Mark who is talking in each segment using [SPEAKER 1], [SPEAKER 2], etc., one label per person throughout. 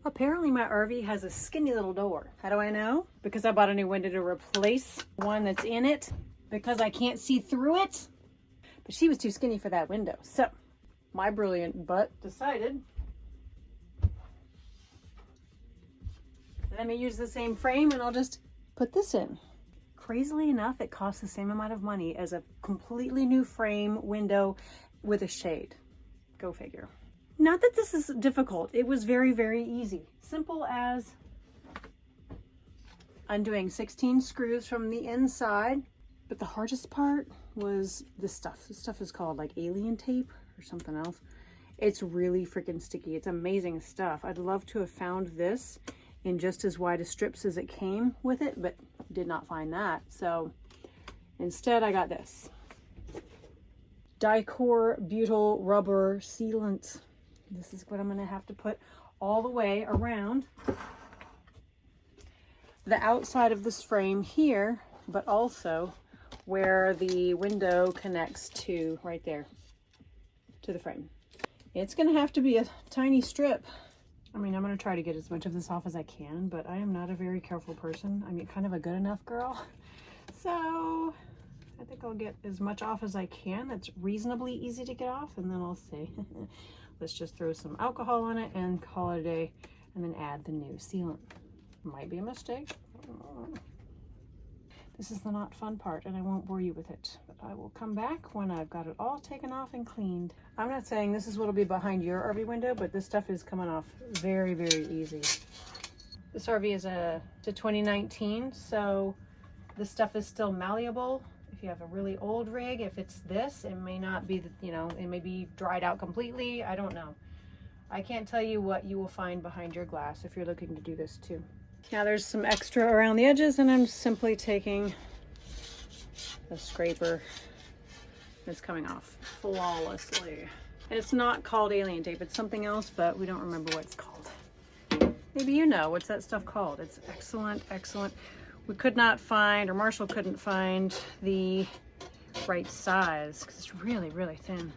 [SPEAKER 1] Apparently my RV has a skinny little door. How do I know? Because I bought a new window to replace one that's in it because I can't see through it. But she was too skinny for that window. So my brilliant butt decided, let me use the same frame and I'll just put this in. Crazily enough, it costs the same amount of money as a completely new frame window with a shade. Go figure. Not that this is difficult. It was very, very easy. Simple as undoing 16 screws from the inside. But the hardest part was this stuff. This stuff is called like alien tape or something else. It's really freaking sticky. It's amazing stuff. I'd love to have found this in just as wide a strips as it came with it, but did not find that. So instead I got this. Dicor butyl rubber sealant. This is what I'm going to have to put all the way around the outside of this frame here, but also where the window connects to right there to the frame. It's going to have to be a tiny strip. I mean, I'm going to try to get as much of this off as I can, but I am not a very careful person. I mean, kind of a good enough girl. So I think I'll get as much off as I can. It's reasonably easy to get off, and then I'll say, let's just throw some alcohol on it and call it a day, and then add the new sealant. Might be a mistake. This is the not fun part, and I won't bore you with it, but I will come back when I've got it all taken off and cleaned. I'm not saying this is what'll be behind your RV window, but this stuff is coming off very, very easy. This RV is a 2019, so this stuff is still malleable. If you have a really old rig, if it's this, it may not be, you know, it may be dried out completely. I don't know. I can't tell you what you will find behind your glass if you're looking to do this too. Now there's some extra around the edges, and I'm simply taking a scraper that's coming off flawlessly. And it's not called alien tape, it's something else, but we don't remember what it's called. Maybe you know, what's that stuff called? It's excellent, excellent. We could not find, or Marshall couldn't find the right size because it's really, really thin.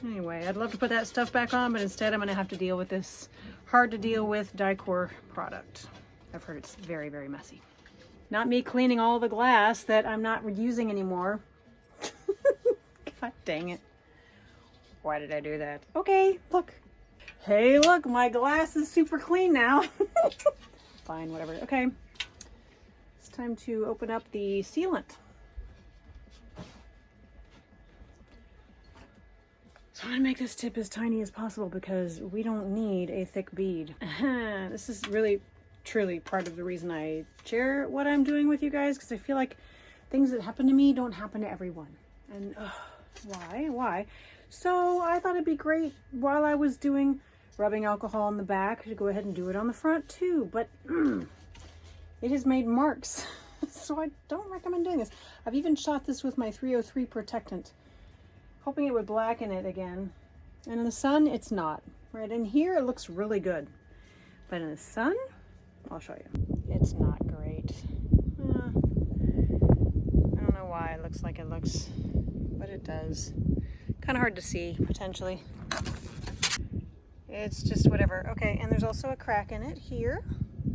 [SPEAKER 1] Anyway, I'd love to put that stuff back on, but instead I'm gonna have to deal with this hard to deal with Dicor product. I've heard it's very, very messy. Not me cleaning all the glass that I'm not using anymore. God dang it. Why did I do that? Okay, look. Hey, look, my glass is super clean now. Fine, whatever. Okay. It's time to open up the sealant. So I'm gonna make this tip as tiny as possible because we don't need a thick bead. This is really, truly part of the reason I share what I'm doing with you guys, because I feel like things that happen to me don't happen to everyone. And why? So I thought it'd be great while I was rubbing alcohol on the back to go ahead and do it on the front too, but it has made marks. So I don't recommend doing this. I've even shot this with my 303 protectant, hoping it would blacken it again. And in the sun, it's not. Right in here, it looks really good. But in the sun, I'll show you. It's not great. I don't know why it looks like it looks, but it does. Kind of hard to see, potentially. It's just whatever. Okay, and there's also a crack in it here.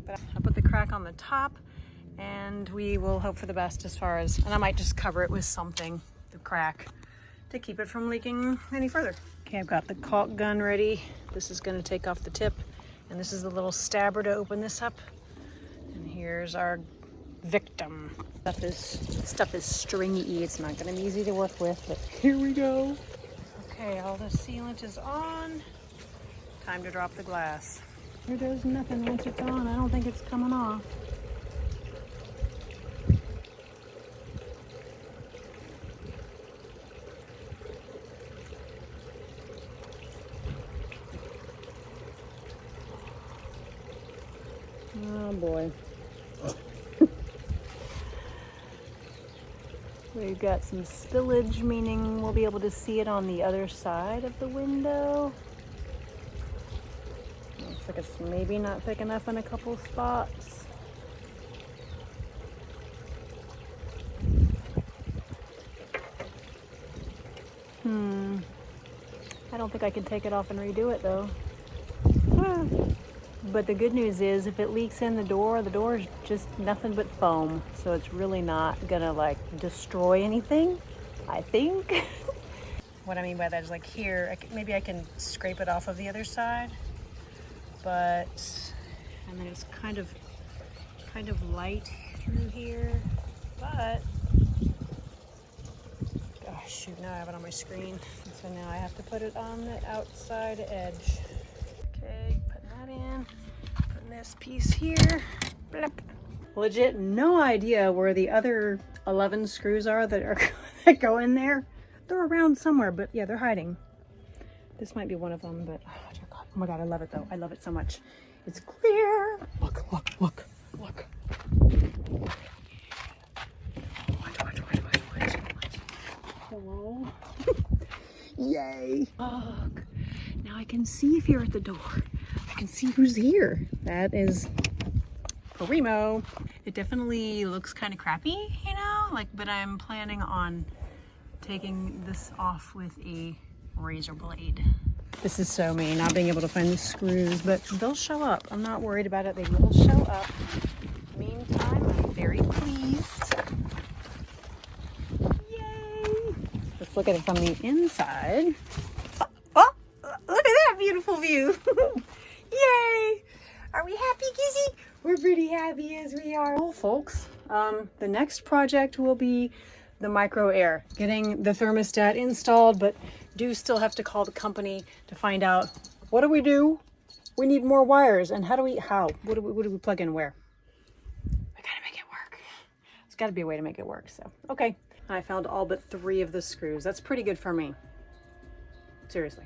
[SPEAKER 1] But I'll put the crack on the top, and we will hope for the best as far as, and I might just cover it with something, the crack, to keep it from leaking any further. Okay, I've got the caulk gun ready. This is going to take off the tip, and this is the little stabber to open this up. And here's our victim. Stuff is stringy. It's not going to be easy to work with, but here we go. Okay, all the sealant is on. Time to drop the glass. Here goes nothing once it's on. I don't think it's coming off. Oh boy. We've got some spillage, meaning we'll be able to see it on the other side of the window. Looks like it's maybe not thick enough in a couple spots. I don't think I can take it off and redo it though. But the good news is if it leaks in the door is just nothing but foam. So it's really not gonna like destroy anything, I think. What I mean by that is like here, maybe I can scrape it off of the other side, but, and then it's kind of light through here, but, gosh, shoot, now I have it on my screen. So now I have to put it on the outside edge. Okay, putting that in, putting this piece here, blip. Legit no idea where the other 11 screws are that go in there. They're around somewhere, but yeah, they're hiding. This might be one of them, but oh dear God. Oh my God, I love it though. I love it so much. It's clear. Look, look, look, look. Watch. Hello. Yay. Look. Now I can see if you're at the door. I can see who's here. That is Primo. It definitely looks kind of crappy, you know, like, but I'm planning on taking this off with a razor blade. This is so me, not being able to find the screws, but they'll show up. I'm not worried about it. They will show up. Meantime, I'm very pleased. Yay! Let's look at it from the inside. Oh, look at that beautiful view. Yay! Are we happy, Kizzy? We're pretty happy as we are. Well, folks, the next project will be the micro air, getting the thermostat installed, but do still have to call the company to find out what do we do? We need more wires, and what do we plug in where? We gotta make it work. There's got to be a way to make it work. So okay, I found all but 3 of the screws. That's pretty good for me. Seriously.